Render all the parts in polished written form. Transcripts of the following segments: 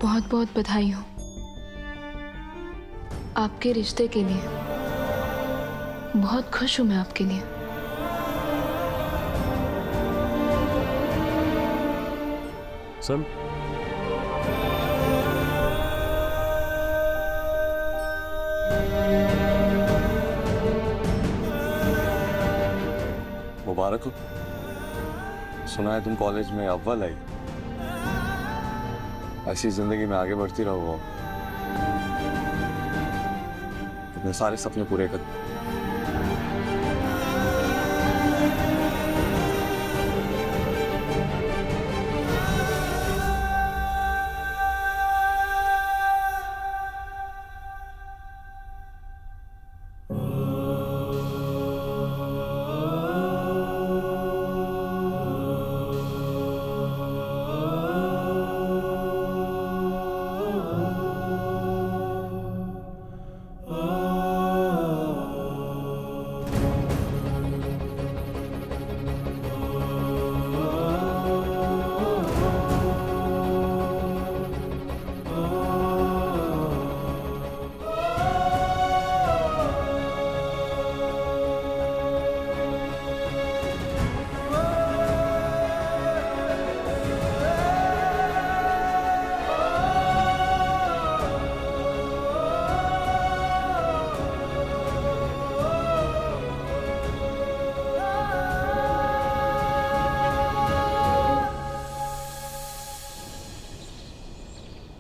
बहुत बहुत बधाई हो आपके रिश्ते के लिए। बहुत खुश हूं मैं आपके लिए। सर, मुबारक हो। सुना है तुम कॉलेज में अव्वल आई। ऐसी जिंदगी में आगे बढ़ती रहो, अपने सारे सपने पूरे कर।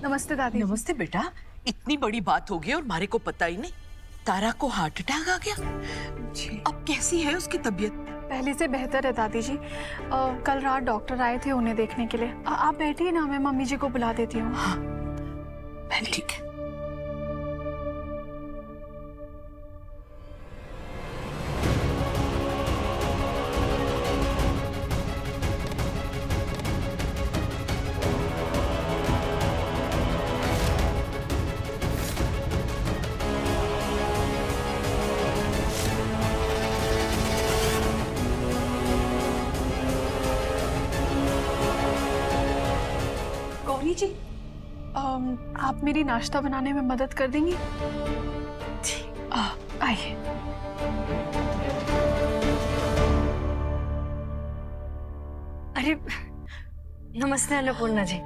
नमस्ते दादी। नमस्ते बेटा। इतनी बड़ी बात हो गई और मारे को पता ही नहीं। तारा को हार्ट अटैक आ गया जी। अब कैसी है उसकी तबीयत? पहले से बेहतर है दादी जी। कल रात डॉक्टर आए थे उन्हें देखने के लिए। आप बैठिए ना, मैं मम्मी जी को बुला देती हूँ। हाँ, ठीक है। गौरी जी, आप मेरी नाश्ता बनाने में मदद कर देंगी? आइए। अरे नमस्ते अन्नपूर्णा जी,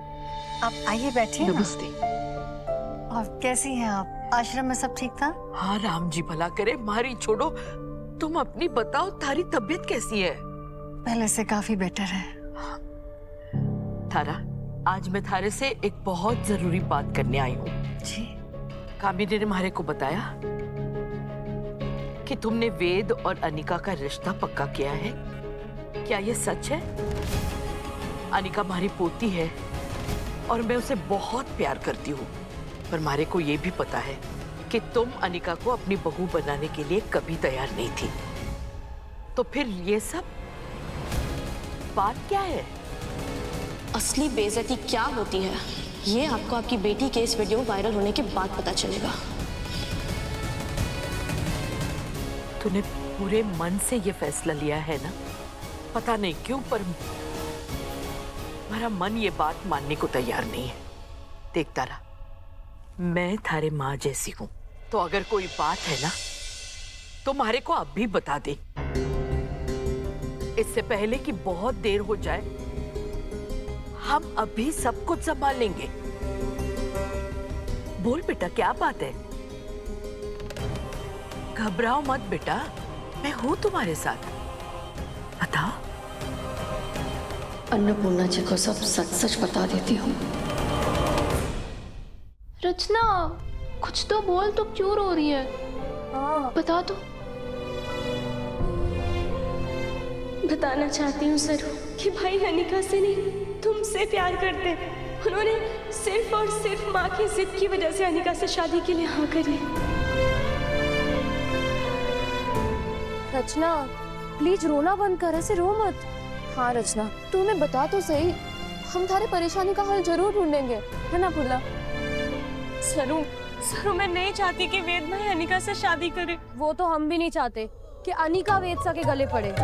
आप आइए बैठिए। नमस्ते। और कैसी हैं आप? आश्रम में सब ठीक था? हाँ, राम जी भला करे। मारी छोड़ो, तुम अपनी बताओ, तारी तबीयत कैसी है? पहले से काफी बेटर है। तारा, आज मैं थारे से एक बहुत जरूरी बात करने आई हूँ। जी? कामिनी ने मारे को बताया कि तुमने वेद और अनिका का रिश्ता पक्का किया है। क्या ये सच है? अनिका हमारी पोती है और मैं उसे बहुत प्यार करती हूँ, पर मारे को ये भी पता है कि तुम अनिका को अपनी बहू बनाने के लिए कभी तैयार नहीं थी। तो फिर ये सब बात क्या है? असली बेइज्जती क्या होती है ये आपको आपकी बेटी के इस वीडियो वायरल होने के बाद पता चलेगा। तूने पूरे मन से ये फैसला लिया है ना? पता नहीं क्यों, पर मेरा मन ये बात मानने को तैयार नहीं है। देख तारा, मैं थारे माँ जैसी हूं, तो अगर कोई बात है ना तो मारे को अब भी बता दे, इससे पहले कि बहुत देर हो जाए। हम अभी सब कुछ संभाल लेंगे। बोल बेटा, क्या बात है? घबराओ मत बेटा, मैं हूं तुम्हारे साथ। बताओ। अन्नपूर्णा जी को सब सच सच बता देती हूँ। रचना, कुछ तो बोल, तो क्यों रो रही है? बता दो। बताना चाहती हूँ सर कि भाई अनिका से नहीं तुमसे प्यार करते हैं। उन्होंने सिर्फ और सिर्फ माँ की जिद की वजह से अनिका से शादी के लिए हाँ करी। रचना प्लीज रोना बंद कर, ऐसे रो मत। हाँ रचना, तू हमें बता तो सही, हम थारे परेशानी का हल जरूर ढूंढेंगे, है ना फुल्ला? सरू मैं नहीं चाहती कि वेद भाई अनिका से शादी करे। वो तो हम भी नहीं चाहते कि अनिका वेद सा के गले पड़े।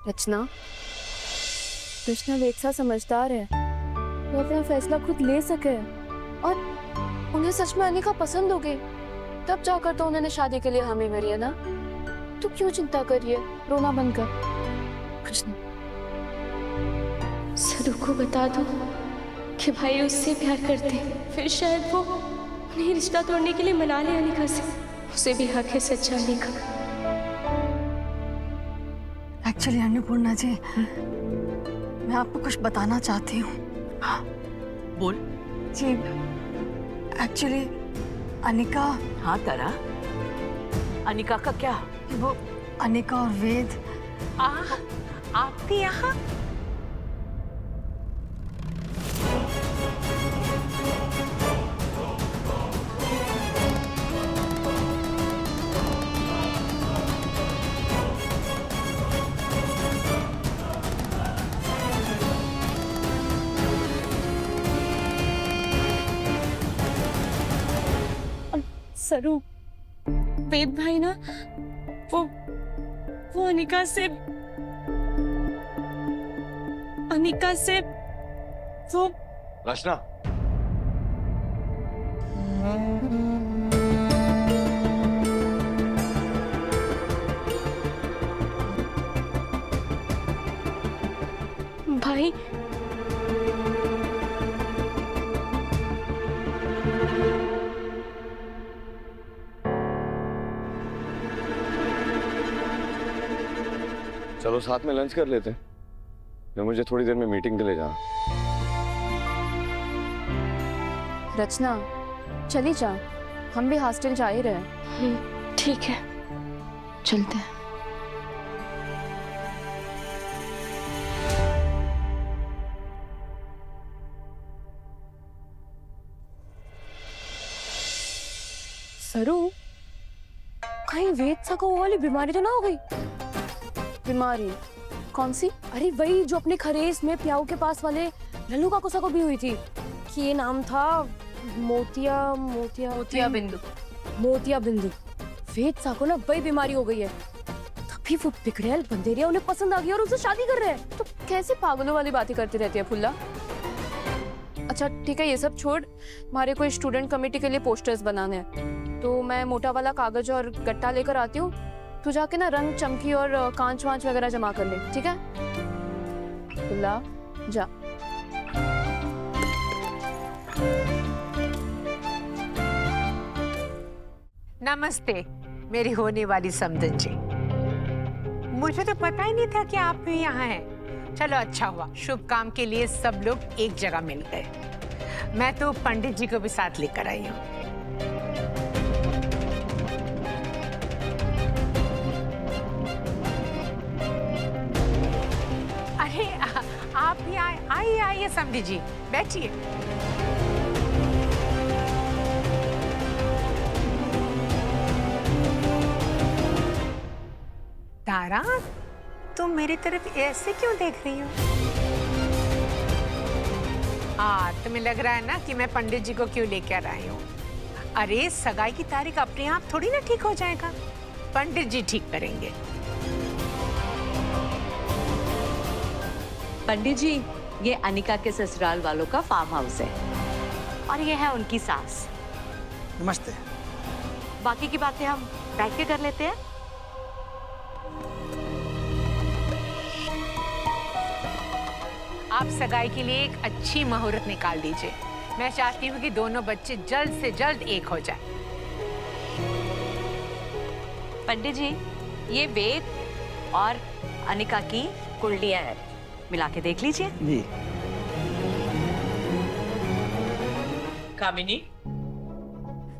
रचना कृष्णा वेद समझदार है, वो अपना फैसला खुद ले सके और उन्हें सच में अनिका पसंद हो गई तब जाकर तो उन्होंने शादी के लिए हामी भरी है ना। तू क्यों चिंता कर रही है? रोना बंद कर। कुछ नहीं। सरू को बता दो कि भाई उससे प्यार करते हैं, फिर शायद वो उन्हें रिश्ता तोड़ने के लिए मना ले अनिका से। उसे भी हक है सच जानने का। एक्चुअली अन्नपूर्णा जी, मैं आपको कुछ बताना चाहती हूँ। बोल। जी, एक्चुअली अनिका। हाँ तारा, अनिका का क्या? वो अनिका और वेद। आप भी यहाँ? सरू, वेद भाई ना वो अनिका से वो रचना, भाई चलो साथ में लंच कर लेते हैं। मैं मुझे थोड़ी देर में मीटिंग के लिए जा। रचना चली जा, हम भी हॉस्टल जा ही रहे। ठीक है, चलते हैं। सरू, कहीं वेद सा को वो वाली बीमारी तो ना हो गई? बीमारी कौन सी? अरे वही जो अपने खरेस में प्याऊ के पास वाले लल्लू का कुसा को भी हुई थी कि ये नाम था मोतिया बिंदु। वेद सा को ना वही बीमारी हो गई है, तभी वो बिगड़ैल बंदेरिया उन्हें पसंद आ गई और उनसे शादी कर रहे हैं। तो कैसे पागलों वाली बातें करती रहती है फुल्ला। अच्छा ठीक है, ये सब छोड़, हमारे को स्टूडेंट कमेटी के लिए पोस्टर्स बनाने हैं, तो मैं मोटा वाला कागज और गट्टा लेकर आती हूँ। तू जाके ना रंग चमकी और कांच वांच वगैरह जमा कर ले, ठीक है? फुल्ला जा। नमस्ते मेरी होने वाली समधन जी। मुझे तो पता ही नहीं था कि आप भी यहाँ हैं। चलो अच्छा हुआ, शुभ काम के लिए सब लोग एक जगह मिल गए। मैं तो पंडित जी को भी साथ लेकर आई हूँ। अरे आप भी आइए समधी जी, बैठिए। तारा, तुम मेरी तरफ ऐसे क्यों देख रही हो? हाँ, तुम्हें लग रहा है ना कि मैं पंडित जी को क्यों लेकर आई हूँ। अरे सगाई की तारीख अपने आप थोड़ी ना ठीक हो जाएगा, पंडित जी ठीक करेंगे। पंडित जी, ये अनिका के ससुराल वालों का फार्म हाउस है और ये है उनकी सास। नमस्ते। बाकी की बातें हम बैठ के कर लेते हैं। आप सगाई के लिए एक अच्छी मुहूर्त निकाल दीजिए। मैं चाहती हूँ कि दोनों बच्चे जल्द से जल्द एक हो जाएं। पंडित जी, ये वेद और अनिका की कुंडलियां हैं, मिला के देख लीजिए। जी।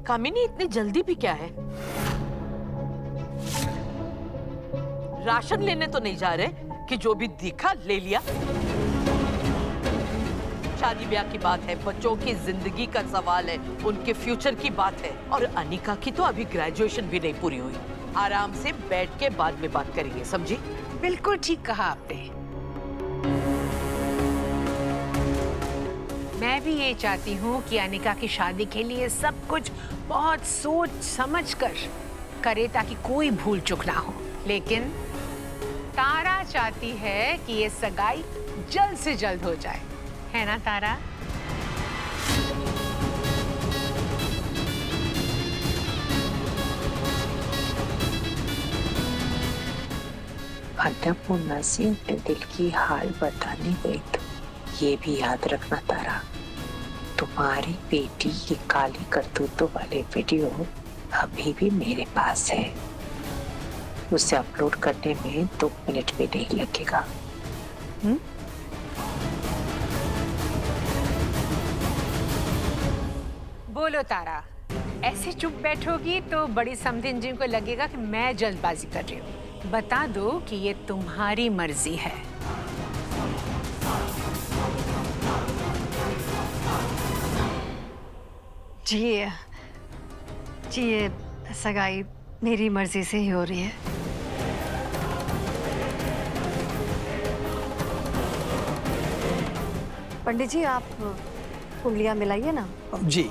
कामिनी इतनी जल्दी भी क्या है? राशन लेने तो नहीं जा रहे कि जो भी दिखा ले लिया। शादी ब्याह की बात है, बच्चों की जिंदगी का सवाल है, उनके फ्यूचर की बात है। और अनिका की तो अभी ग्रेजुएशन भी नहीं पूरी हुई। आराम से बैठ के बाद में बात करेंगे, समझी? बिल्कुल ठीक कहा आपने। मैं भी ये चाहती हूँ कि अनिका की शादी के लिए सब कुछ बहुत सोच समझ कर करे ताकि कोई भूल चूक ना हो। लेकिन तारा चाहती है कि ये सगाई जल्द से जल्द हो जाए, है ना तारा? अन्नपूर्णा से अपने दिल की हाल बताने गई तो ये भी याद रखना तारा, तुम्हारी बेटी की काली करतूतों वाले वीडियो अभी भी मेरे पास है। उसे अपलोड करने में 2 मिनट भी नहीं लगेगा। बोलो तारा, ऐसे चुप बैठोगी तो बड़ी समधिन जी को लगेगा कि मैं जल्दबाजी कर रही हूँ। बता दो कि ये तुम्हारी मर्जी है। जी ये सगाई मेरी मर्जी से ही हो रही है। पंडित जी, आप कुंडलियां मिलाइए ना। जी,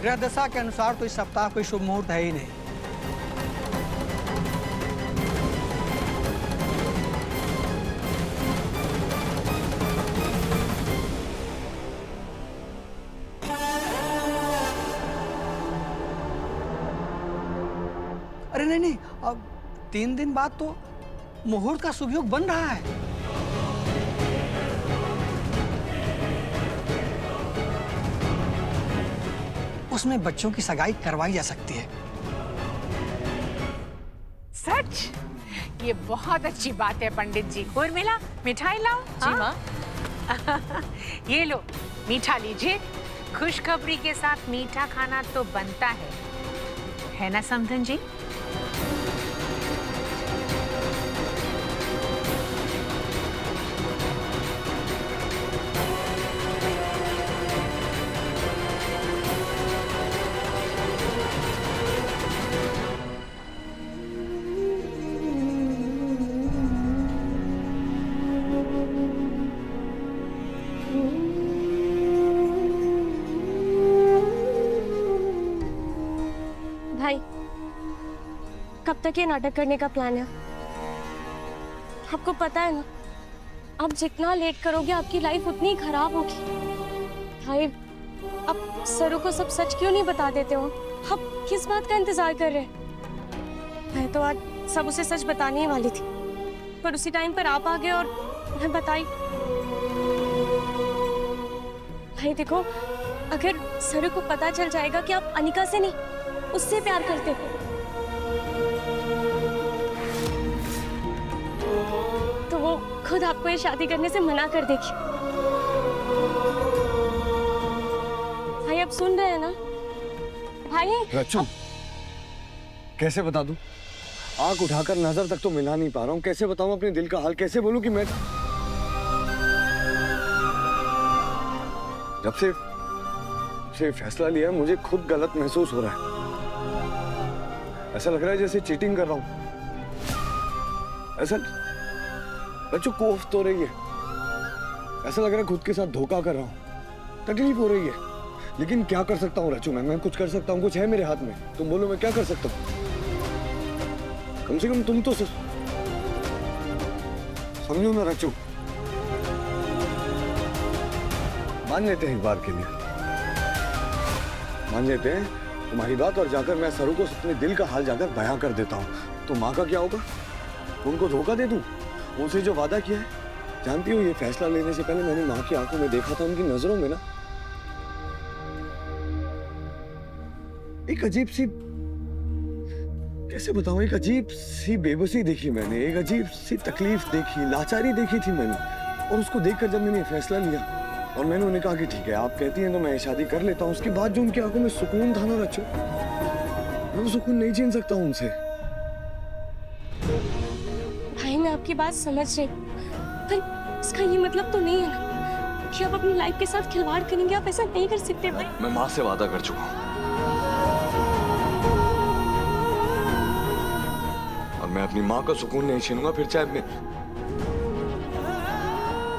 ग्रह दशा के अनुसार तो इस सप्ताह कोई शुभ मुहूर्त है ही नहीं। अरे नहीं, अब 3 दिन बाद तो मुहूर्त का शुभ योग बन रहा है। उसमें बच्चों की सगाई करवाई जा सकती है। सच? ये बहुत अच्छी बात है पंडित जी। उर्मिला, मिठाई लाओ। जी माँ। ये लो, मीठा लीजिए। खुशखबरी के साथ मीठा खाना तो बनता है ना समधन जी? भाई, कब तक ये नाटक करने का प्लान है? आपको पता है ना, आप जितना लेट करोगे आपकी लाइफ उतनी खराब होगी। भाई, आप सरू को सब सच क्यों नहीं बता देते हो? आप किस बात का इंतजार कर रहे हैं? मैं तो आज सब उसे सच बताने ही वाली थी, पर उसी टाइम पर आप आ गए और मैं बताई। भाई देखो, अगर सरू को पता चल जाएगा कि आप अनिका से नहीं, उससे प्यार करते हो, तो वो खुद आपको ये शादी करने से मना कर देगी। भाई, आप सुन रहे हैं ना? भाई रच्चू, कैसे बता दूं? आंख उठाकर नजर तक तो मिला नहीं पा रहा हूँ। कैसे बताऊं अपने दिल का हाल? कैसे बोलूं कि मैं जब से फैसला लिया मुझे खुद गलत महसूस हो रहा है। ऐसा लग रहा है जैसे चीटिंग कर रहा हूं। ऐसा रच्चू कोफ्त हो रही है। ऐसा लग रहा है खुद के साथ धोखा कर रहा हूं। तकलीफ हो रही है, लेकिन क्या कर सकता हूँ रच्चू? मैं कुछ कर सकता हूँ? कुछ है मेरे हाथ में? तुम बोलो मैं क्या कर सकता हूँ? कम से कम तुम तो समझो ना रच्चू। मान लेते हैं एक बार के लिए, मान लेते हैं तुम्हारी बात, और जाकर मैं सरू को अपने दिल का हाल जाकर बयां कर देता हूँ। तो माँ का क्या होगा? उनको धोखा दे दूं? उनसे जो वादा किया है, जानती हो ये फैसला लेने से पहले मैंने माँ की आंखों में देखा था, उनकी नजरों में ना एक अजीब सी, कैसे बताऊं, एक अजीब सी बेबसी देखी मैंने, एक अजीब सी तकलीफ देखी, लाचारी देखी थी मैंने। और उसको देखकर जब मैंने फैसला लिया और मैंने उन्हें कहा कि ठीक है आप कहती हैं तो मैं शादी कर लेता हूँ, उसके बाद जो उनकी आंखों में सुकून था ना रच्चू, मैं वो सुकून नहीं छीन सकता उनसे। भाई, मैं आपकी बात समझ रही हूँ, पर इसका ये मतलब तो नहीं है ना कि आप अपनी लाइफ के साथ खिलवाड़ करेंगे। आप ऐसा नहीं कर सकते भाई। मैं माँ से वादा कर चुका हूँ और मैं अपनी माँ का सुकून नहीं छीनूंगा। फिर चाहे मैं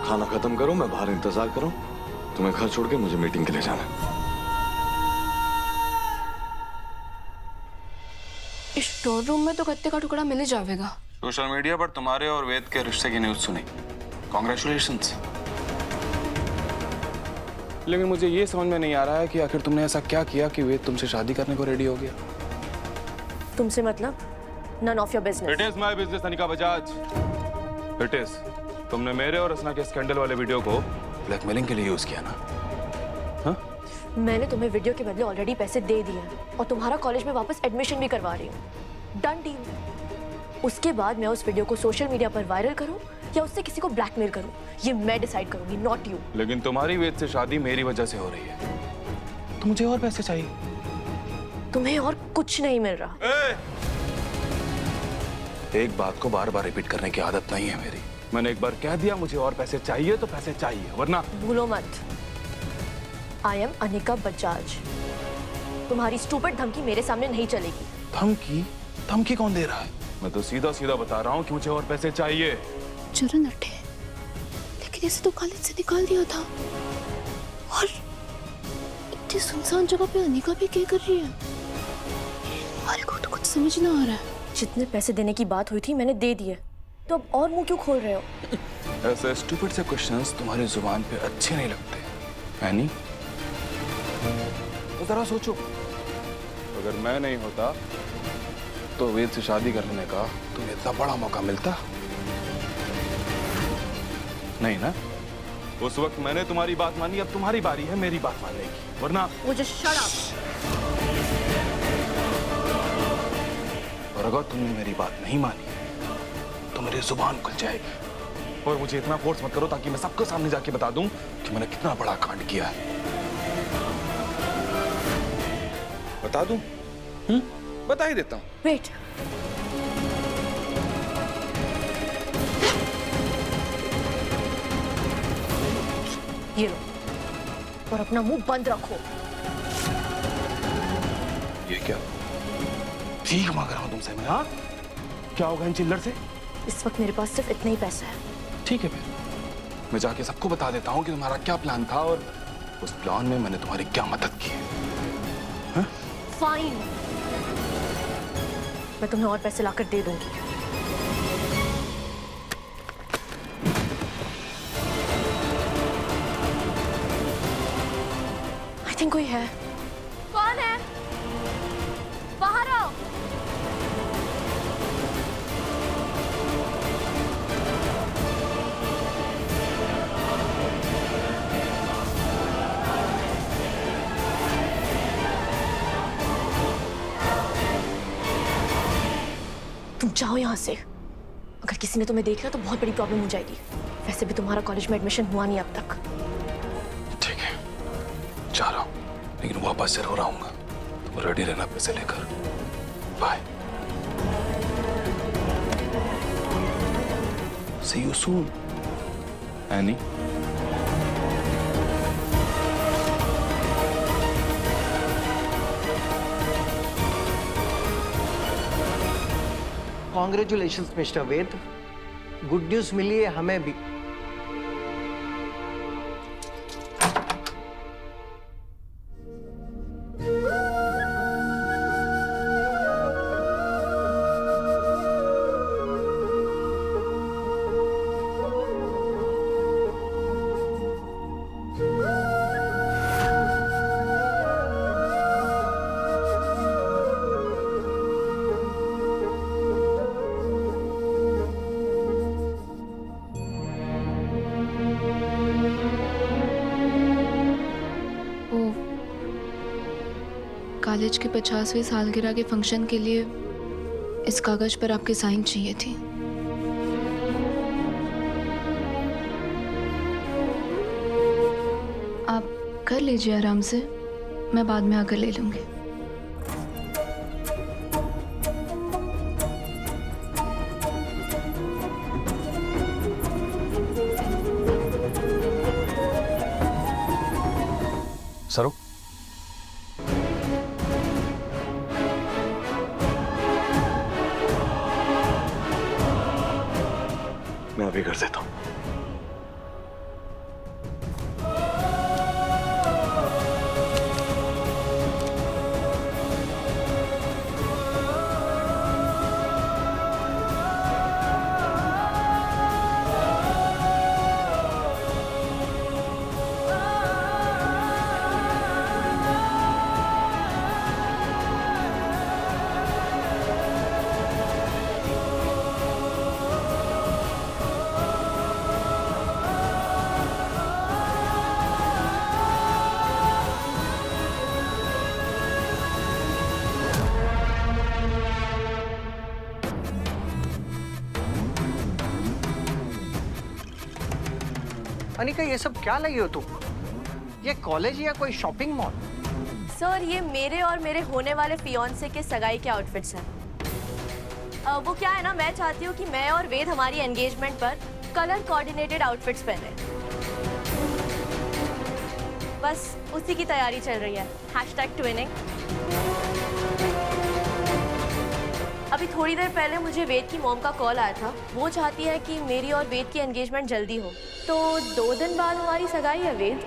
खाना खत्म करो, मैं बाहर इंतजार करूं, तुम्हें घर छोड़ के मुझे मीटिंग के लिए जाना। इस स्टोर रूम में तो गत्ते का टुकड़ा मिल ही जाएगा। सोशल मीडिया पर तुम्हारे और वेद के रिश्ते की न्यूज़ सुनी। कॉन्ग्रेचुलेशंस। लेकिन मुझे ये समझ में नहीं आ रहा है कि आखिर तुमने ऐसा क्या किया कि वेद तुमसे शादी करने को रेडी हो गया। तुमसे मतलब? None of your business. It is my business Anika Bajaj. It is. तुमने मेरे और रचना के स्कैंडल वाले वीडियो को ब्लैकमेलिंग के लिए यूज किया ना? हाँ? मैंने तुम्हें वीडियो के बदले ऑलरेडी पैसे दे दिए हैं और तुम्हारा कॉलेज में वापस एडमिशन भी करवा रही हूँ। Done deal. उसके बाद मैं उस वीडियो को सोशल मीडिया पर वायरल करूँ या उससे किसी को ब्लैकमेल करूँ, ये मैं डिसाइड करूंगी, नॉट यू। लेकिन तुम्हारी वेद से शादी मेरी वजह से हो रही है, तो मुझे और पैसे चाहिए। तुम्हें और कुछ नहीं मिल रहा। एक बात को बार बार रिपीट करने की आदत नहीं है मेरी। मैंने एक बार कह दिया मुझे और पैसे चाहिए तो पैसे चाहिए, वरना भूलो मत, आई एम अनिका बजाज। तुम्हारी स्टूपिड धमकी मेरे सामने नहीं चलेगी। धमकी? धमकी कौन दे रहा है? मैं तो सीधा सीधा बता रहा हूँ कि मुझे और पैसे चाहिए। चरण अट्टे, लेकिन इसे तो कॉलेज से निकाल दिया था और इतनी सुनसान जगह पे अनिका भी क्या कर रही है? हमारे को तो कुछ समझ ना आ रहा है। जितने पैसे देने की बात हुई थी मैंने दे दिए, तो अब और मुंह क्यों खोल रहे हो? ऐसे स्टूपिड से क्वेश्चंस तुम्हारी जुबान पे अच्छे नहीं लगते एनी। तो जरा सोचो, अगर मैं नहीं होता तो वेद से शादी करने का तुम्हें इतना बड़ा मौका मिलता नहीं ना? उस वक्त मैंने तुम्हारी बात मानी, अब तुम्हारी बारी है मेरी बात मानने की, वरना मुझे शट अप। और अगर तुमने मेरी बात नहीं मानी तो मेरी जुबान खुल जाएगी। और मुझे इतना फोर्स मत करो ताकि मैं सबके सामने जाके बता दूं कि मैंने कितना बड़ा कांड किया है। बता दूं? बता ही देता हूं। वेट, ये लो और अपना मुंह बंद रखो। ये क्या? ठीक मांग रहा हूं तुमसे मैं। हाँ, क्या होगा इन चिल्लर से? इस वक्त मेरे पास सिर्फ इतना ही पैसा है। ठीक है, फिर मैं जाके सबको बता देता हूँ कि तुम्हारा क्या प्लान था और उस प्लान में मैंने तुम्हारी क्या मदद की है। फाइन, मैं तुम्हें और पैसे लाकर दे दूंगी। आई थिंक कोई है। कौन है? बाहर आओ। तुम जाओ यहाँ से। अगर किसी ने तुम्हें देख लिया तो बहुत बड़ी प्रॉब्लम हो जाएगी। वैसे भी तुम्हारा कॉलेज में एडमिशन हुआ नहीं अब तक। ठीक है, जा रहा हूँ, लेकिन वापस जरूर आऊंगा। तुम रेडी रहना पैसे लेकर। Bye. See you soon, Annie. Congratulations mister Ved, good news मिली है हमें भी। कॉलेज की 50वीं सालगिरह के फंक्शन के लिए इस कागज पर आपकी साइन चाहिए थी। आप कर लीजिए आराम से, मैं बाद में आकर ले लूंगी। सरो, मैं अभी कर देता हूँ। अनिका ये सब क्या लगी हो तुम? ये कॉलेज या कोई शॉपिंग मॉल? सर ये मेरे और मेरे होने वाले फियांसे के सगाई के आउटफिट्स हैं। वो क्या है ना, मैं चाहती हूँ कि मैं और वेद हमारी एंगेजमेंट पर कलर कोऑर्डिनेटेड आउटफिट्स पहने। बस उसी की तैयारी चल रही है। #ट्विनिंग। अभी थोड़ी देर पहले मुझे वेद की मॉम का कॉल आया था। वो चाहती है कि मेरी और वेद की एंगेजमेंट जल्दी हो, तो 2 दिन बाद हमारी सगाई है वेद।